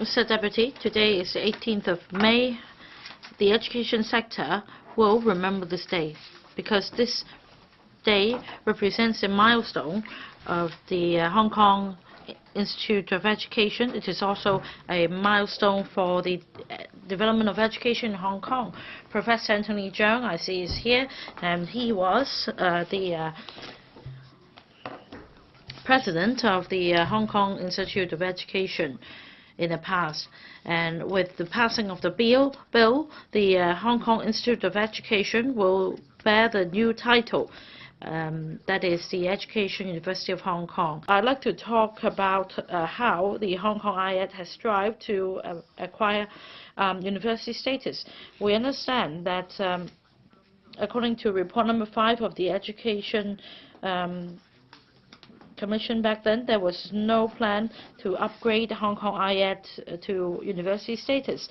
Mr. Deputy, today is the 18th of May. The education sector will remember this day because this day represents a milestone of the Hong Kong Institute of Education. It is also a milestone for the development of education in Hong Kong. Professor Anthony Cheung, I see, is here, and he was the president of the Hong Kong Institute of Education in the past. And with the passing of the bill, the Hong Kong Institute of Education will bear the new title, that is the Education University of Hong Kong. I'd like to talk about how the Hong Kong HKIEd has strived to acquire university status. We understand that according to report number 5 of the Education Commission back then, there was no plan to upgrade Hong Kong HKIEd to university status.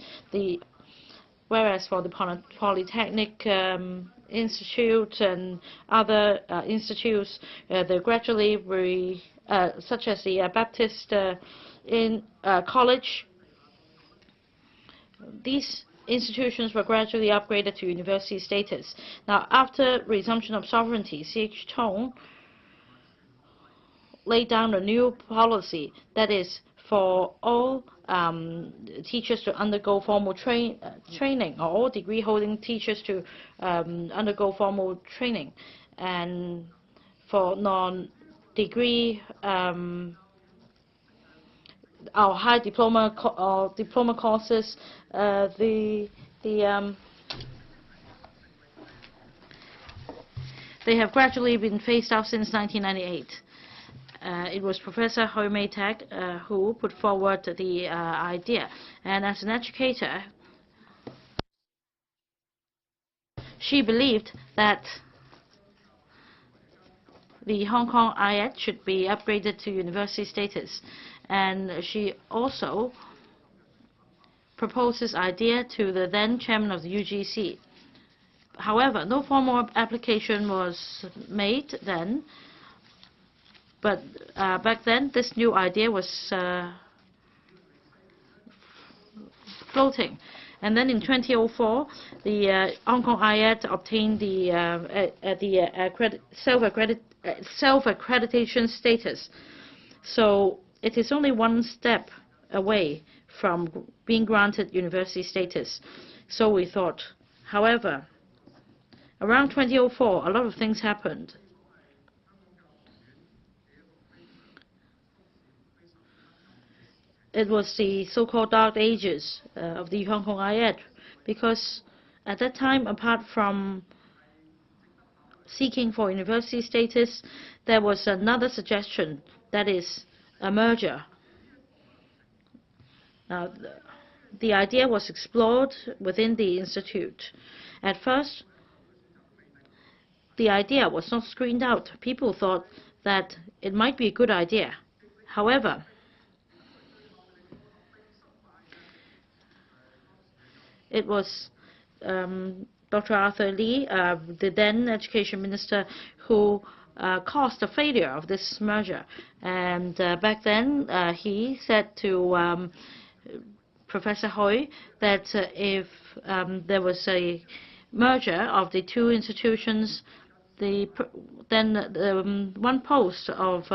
Whereas for the Polytechnic Institute and other institutes, they gradually, such as the Baptist College, these institutions were gradually upgraded to university status. Now, after resumption of sovereignty, C.H. Tung laid down a new policy, that is for all teachers to undergo formal training, or all degree-holding teachers to undergo formal training. And for non-degree or high diploma courses, they have gradually been phased out since 1998. It was Professor Hui Mei-tek who put forward the idea. And as an educator, she believed that the Hong Kong HKIEd should be upgraded to university status. And she also proposed this idea to the then chairman of the UGC. However, no formal application was made then. But back then, this new idea was floating. And then in 2004, the Hong Kong HKIEd obtained the self-accreditation status. So it is only one step away from being granted university status. So we thought. However, around 2004, a lot of things happened. It was the so-called dark ages of the Hong Kong HKIEd, because at that time, apart from seeking for university status, there was another suggestion, that is a merger. Now, the idea was explored within the institute. At first, the idea was not screened out. People thought that it might be a good idea. However, it was Dr. Arthur Lee, the then education minister, who caused the failure of this merger. And back then, he said to Professor Hui that if there was a merger of the two institutions, then one post of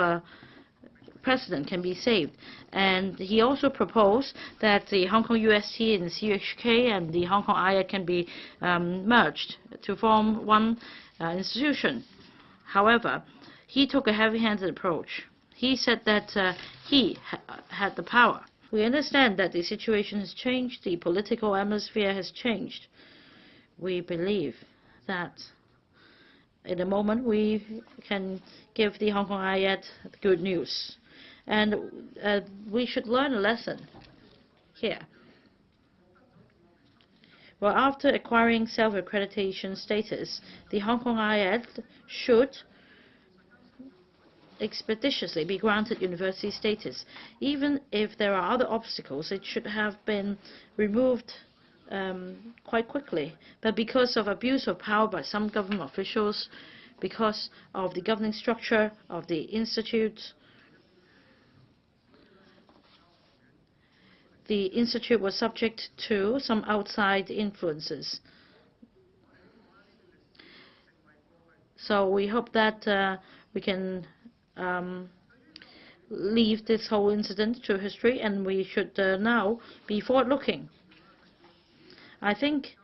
president can be saved. And he also proposed that the Hong Kong UST and the CHK and the Hong Kong HKIEd can be merged to form one institution. However, he took a heavy-handed approach. He said that he had the power. We understand that the situation has changed, the political atmosphere has changed. We believe that in a moment we can give the Hong Kong HKIEd good news. And we should learn a lesson here. Well, after acquiring self-accreditation status, the Hong Kong HKIEd should expeditiously be granted university status. Even if there are other obstacles, it should have been removed quite quickly. But because of abuse of power by some government officials, because of the governing structure of the institute, the institute was subject to some outside influences. So we hope that we can leave this whole incident to history, and we should now be forward-looking. I think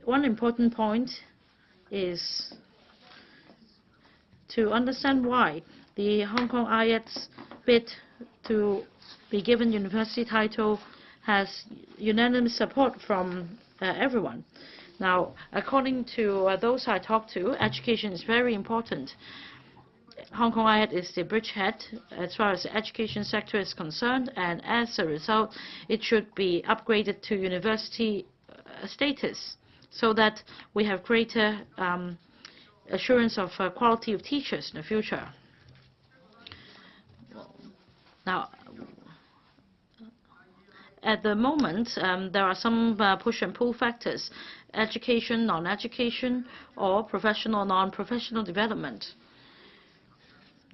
one important point is to understand why the Hong Kong IED's bid to be given university title has unanimous support from everyone. Now, according to those I talked to, education is very important. Hong Kong IED is the bridgehead as far as the education sector is concerned, and as a result, it should be upgraded to university status so that we have greater assurance of quality of teachers in the future. Now, at the moment, there are some push and pull factors: education, non-education, or professional, non-professional development.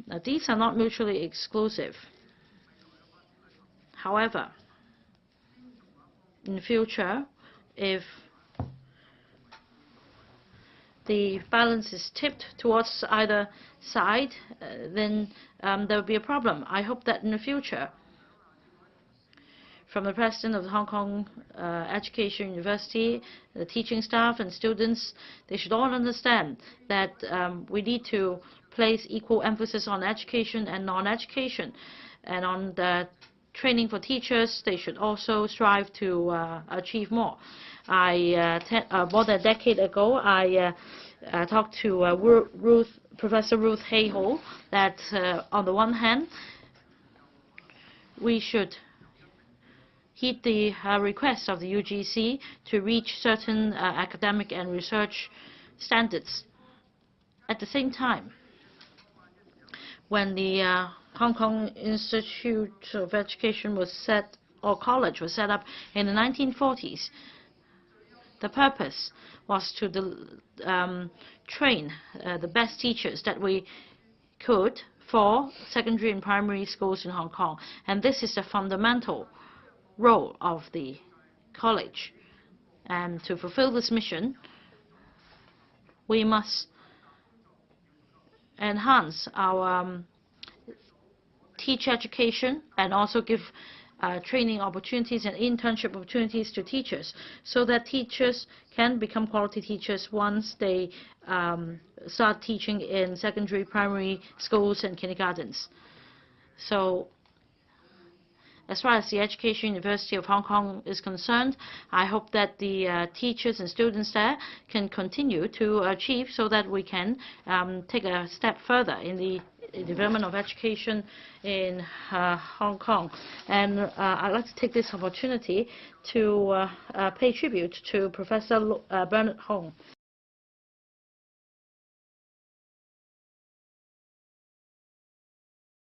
Now, these are not mutually exclusive. However, in the future, if the balance is tipped towards either side, then there will be a problem. I hope that in the future, from the president of the Hong Kong Education University, the teaching staff and students, they should all understand that we need to place equal emphasis on education and non-education. And on the training for teachers, they should also strive to achieve more. More than a decade ago, I talked to Professor Ruth Hayhoe that on the one hand, we should heed the request of the UGC to reach certain academic and research standards. At the same time, when the Hong Kong Institute of Education was set, or college was set up in the 1940s, the purpose was to train the best teachers that we could for secondary and primary schools in Hong Kong. And this is the fundamental role of the college. And to fulfill this mission, we must enhance our teacher education and also give training opportunities and internship opportunities to teachers so that teachers can become quality teachers once they start teaching in secondary, primary schools and kindergartens. So as far as the Education University of Hong Kong is concerned, I hope that the teachers and students there can continue to achieve so that we can take a step further in the development of education in Hong Kong. And I'd like to take this opportunity to pay tribute to Professor Bernard Hong.